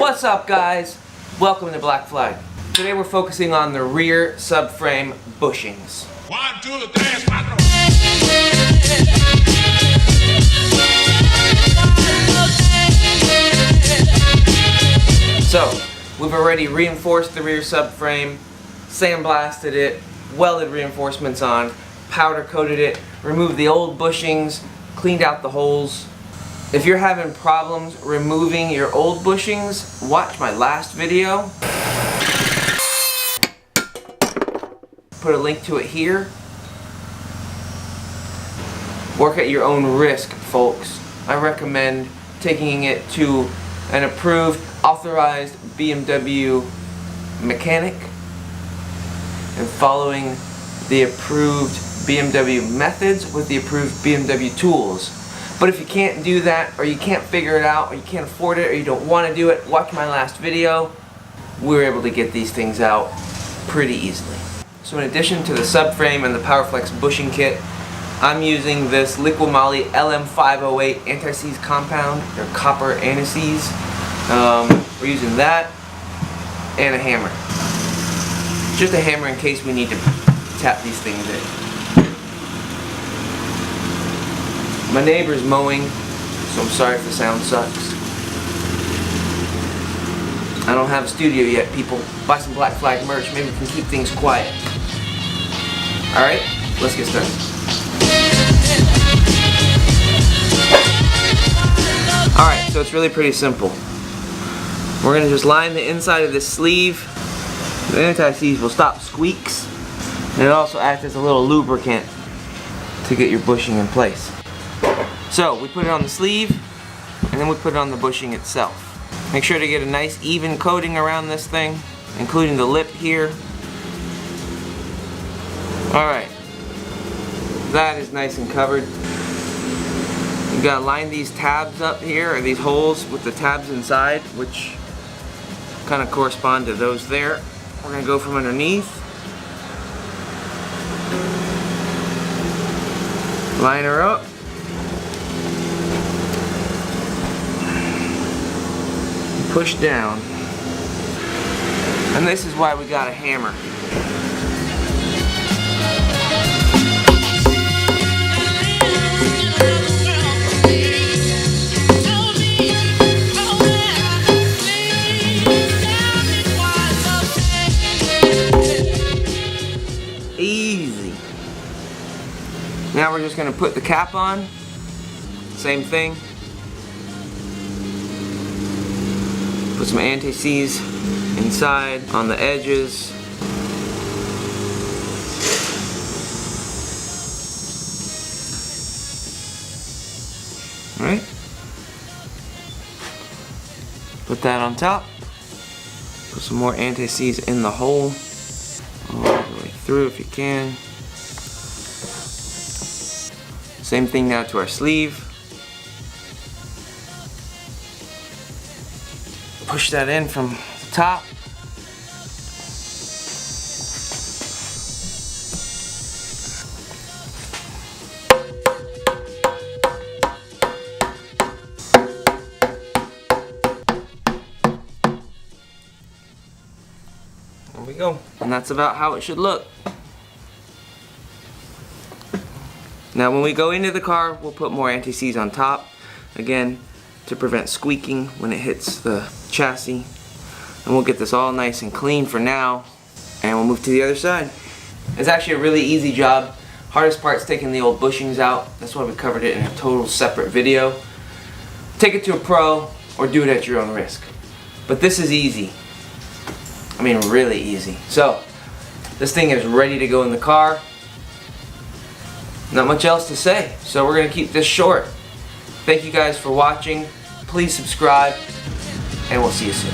What's up, guys? Welcome to Black Flag. Today we're focusing on the rear subframe bushings. 1, 2, 3, 4. So, we've already reinforced the rear subframe, sandblasted it, welded reinforcements on, powder coated it, removed the old bushings, cleaned out the holes. If you're having problems removing your old bushings, watch my last video. Put a link to it here. Work at your own risk, folks. I recommend taking it to an approved, authorized BMW mechanic and following the approved BMW methods with the approved BMW tools. But if you can't do that, or you can't figure it out, or you can't afford it, or you don't want to do it, watch my last video. We were able to get these things out pretty easily. So in addition to the subframe and the Powerflex bushing kit, I'm using this Liqui Moly LM508 anti-seize compound. They're copper anti-seize. We're using that and a hammer. Just a hammer in case we need to tap these things in. My neighbor's mowing, so I'm sorry if the sound sucks. I don't have a studio yet, people. Buy some Black Flag merch, maybe we can keep things quiet. Alright, let's get started. Alright, so it's really pretty simple. We're going to just line the inside of this sleeve. The anti-seize will stop squeaks, and it also acts as a little lubricant to get your bushing in place. So we put it on the sleeve, and then we put it on the bushing itself. Make sure to get a nice even coating around this thing, including the lip here. Alright, that is nice and covered. You gotta line these tabs up here, or these holes with the tabs inside, which kind of correspond to those there. We're gonna go from underneath. Line her up. Push down. And this is why we got a hammer. Easy. Now we're just going to put the cap on. Same thing. Put some anti-seize inside on the edges. Alright. Put that on top. Put some more anti-seize in the hole. All the way through if you can. Same thing now to our sleeve. Push that in from the top. There we go. And that's about how it should look. Now when we go into the car, we'll put more anti-seize on top. Again, to prevent squeaking when it hits the chassis. And we'll get this all nice and clean for now, and we'll move to the other side. It's actually a really easy job. Hardest part's taking the old bushings out. That's why we covered it in a total separate video. Take it to a pro or do it at your own risk. But this is easy. I mean, really easy. So this thing is ready to go in the car. Not much else to say, so we're gonna keep this short. Thank you guys for watching. Please subscribe, and we'll see you soon.